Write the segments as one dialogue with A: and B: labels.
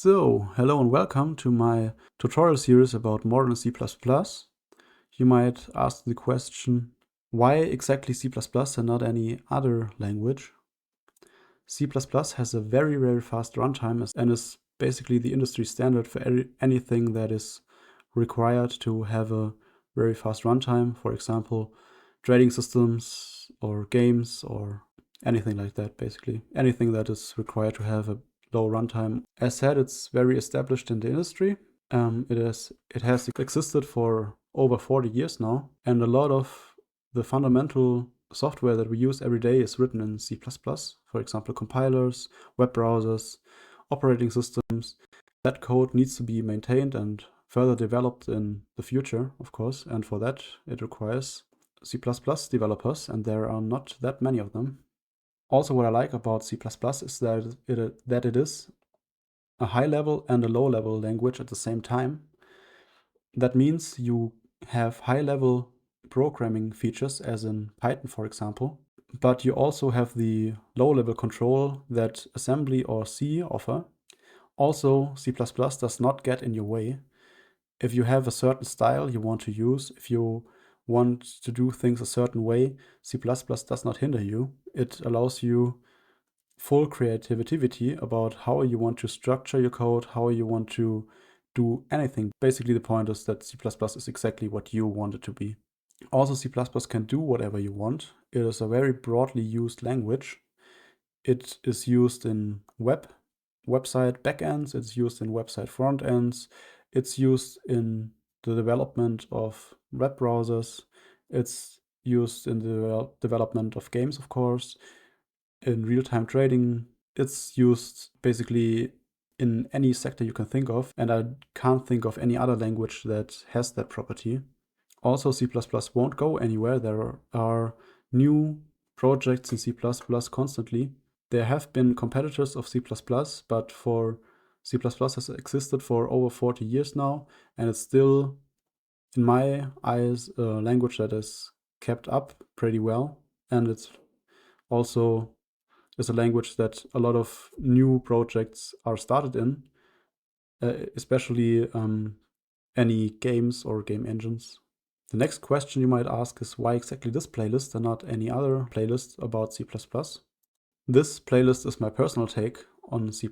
A: So, hello and welcome to my tutorial series about modern C++. You might ask the question, why exactly C++ and not any other language? C++ has a very, very fast runtime and is basically the industry standard for anything that is required to have a very fast runtime. For example, trading systems or games or anything like that, basically. Anything that is required to have a low runtime. As said, it's very established in the industry. It has existed for over 40 years now, and a lot of the fundamental software that we use every day is written in C++. For example, compilers, web browsers, operating systems. That code needs to be maintained and further developed in the future, of course, and for that it requires C++ developers, and there are not that many of them. Also, what I like about C++ is that it is a high-level and a low-level language at the same time. That means you have high-level programming features, as in Python, for example, but you also have the low-level control that assembly or C offer. Also, C++ does not get in your way. If you have a certain style you want to use, if you want to do things a certain way, C++ does not hinder you. It allows you full creativity about how you want to structure your code, how you want to do anything. Basically, the point is that C++ is exactly what you want it to be. Also, C++ can do whatever you want. It is a very broadly used language. It is used in website backends, it's used in website front ends, it's used in the development of web browsers, it's used in the development of games, of course, in real-time trading. It's used basically in any sector you can think of, and I can't think of any other language that has that property. Also, C++ won't go anywhere. There are new projects in C++ constantly. There have been competitors of C++, but C++ has existed for over 40 years now, and it's still, in my eyes, a language that is kept up pretty well, and it's also is a language that a lot of new projects are started in, especially any games or game engines. The next question you might ask is why exactly this playlist and not any other playlist about C++? This playlist is my personal take on C++.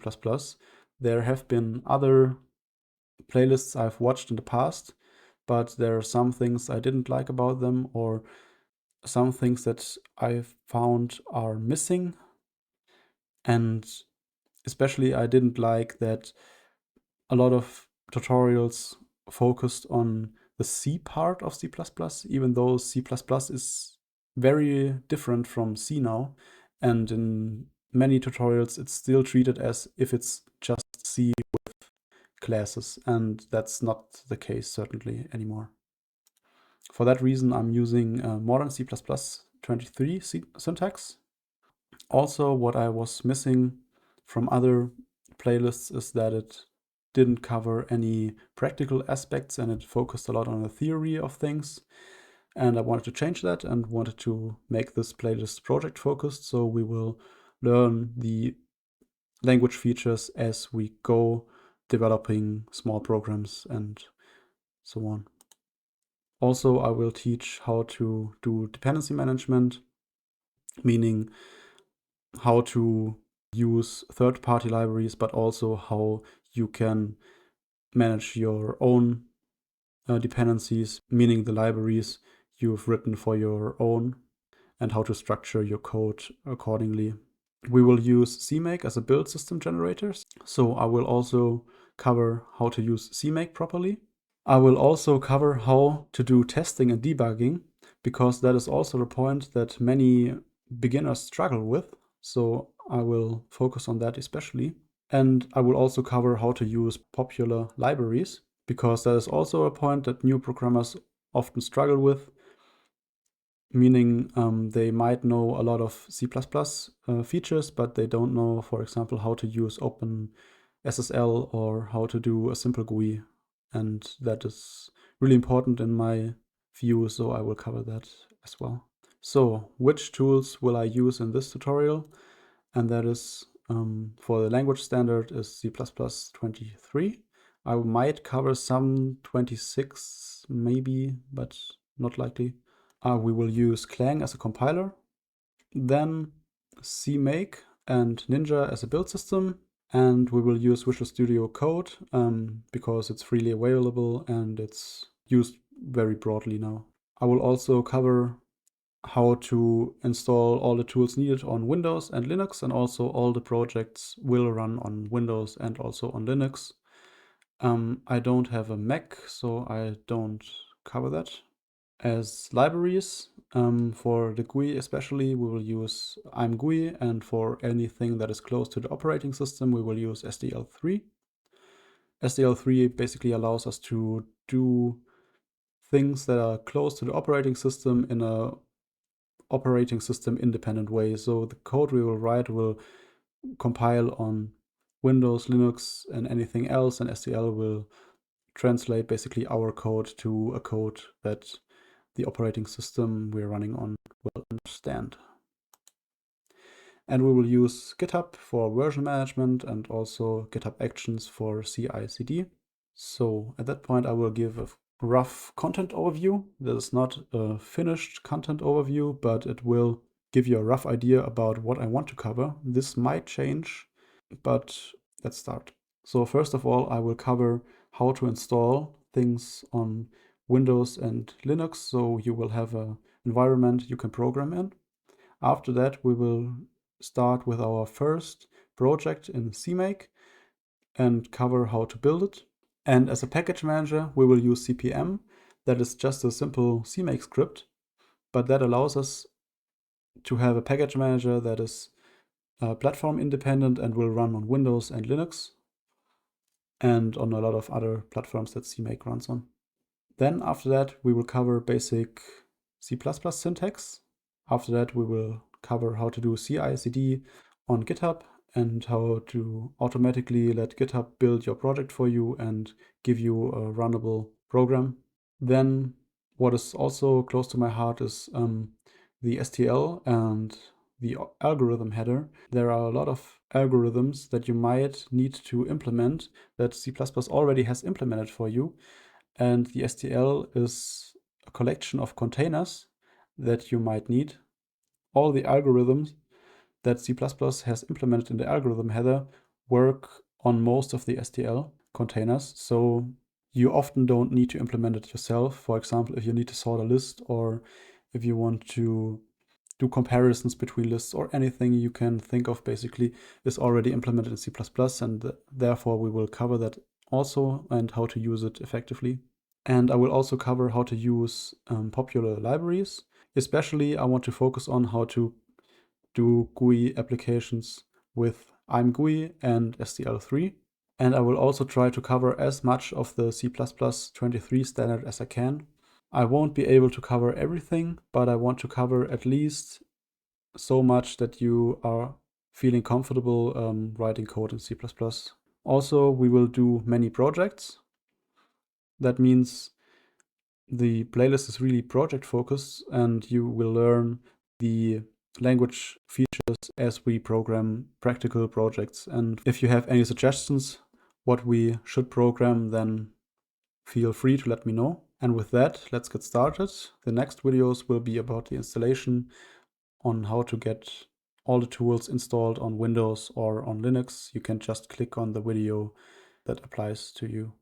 A: There have been other playlists I've watched in the past, but there are some things I didn't like about them, or some things that I found are missing. And especially I didn't like that a lot of tutorials focused on the C part of C++, even though C++ is very different from C now. And in many tutorials, it's still treated as if it's just C with classes. And that's not the case, certainly, anymore. For that reason, I'm using modern C++ 23 syntax. Also, what I was missing from other playlists is that it didn't cover any practical aspects and it focused a lot on the theory of things. And I wanted to change that and wanted to make this playlist project focused. So we will learn the language features as we go, developing small programs and so on. Also, I will teach how to do dependency management, meaning how to use third-party libraries, but also how you can manage your own dependencies, meaning the libraries you've written for your own, and how to structure your code accordingly. We will use CMake as a build system generator, so I will also cover how to use CMake properly. I will also cover how to do testing and debugging, because that is also a point that many beginners struggle with. So I will focus on that especially. And I will also cover how to use popular libraries, because that is also a point that new programmers often struggle with, meaning they might know a lot of C++ features, but they don't know, for example, how to use OpenSSL or how to do a simple GUI. And that is really important in my view, so I will cover that as well. So, which tools will I use in this tutorial? And that is for the language standard is C++23. I might cover some 26 maybe, but not likely. We will use Clang as a compiler, then CMake and Ninja as a build system, and we will use Visual Studio Code because it's freely available and it's used very broadly now. I will also cover how to install all the tools needed on Windows and Linux, and also all the projects will run on Windows and also on Linux. I don't have a Mac, so I don't cover that. As libraries, for the GUI especially, we will use ImGUI, and for anything that is close to the operating system, we will use SDL3. SDL3 basically allows us to do things that are close to the operating system in a operating system independent way. So the code we will write will compile on Windows, Linux, and anything else, and SDL will translate basically our code to a code that the operating system we're running on will understand. And we will use GitHub for version management and also GitHub Actions for CI/CD. So at that point, I will give a rough content overview. This is not a finished content overview, but it will give you a rough idea about what I want to cover. This might change, but let's start. So first of all, I will cover how to install things on Windows and Linux, so you will have an environment you can program in. After that, we will start with our first project in CMake and cover how to build it. And as a package manager, we will use CPM. That is just a simple CMake script, but that allows us to have a package manager that is platform independent and will run on Windows and Linux and on a lot of other platforms that CMake runs on. Then after that, we will cover basic C++ syntax. After that, we will cover how to do CI/CD on GitHub and how to automatically let GitHub build your project for you and give you a runnable program. Then what is also close to my heart is the STL and the algorithm header. There are a lot of algorithms that you might need to implement that C++ already has implemented for you. And the STL is a collection of containers that you might need. All the algorithms that C++ has implemented in the algorithm header work on most of the STL containers, so you often don't need to implement it yourself. For example, if you need to sort a list or if you want to do comparisons between lists or anything you can think of basically is already implemented in C++, and therefore we will cover that also and how to use it effectively. And I will also cover how to use popular libraries. Especially, I want to focus on how to do GUI applications with ImGUI and SDL3. And I will also try to cover as much of the C++23 standard as I can. I won't be able to cover everything, but I want to cover at least so much that you are feeling comfortable writing code in C++. Also, we will do many projects. That means the playlist is really project focused and you will learn the language features as we program practical projects. And if you have any suggestions what we should program, then feel free to let me know. And with that, let's get started. The next videos will be about the installation, on how to get all the tools installed on Windows or on Linux. You can just click on the video that applies to you.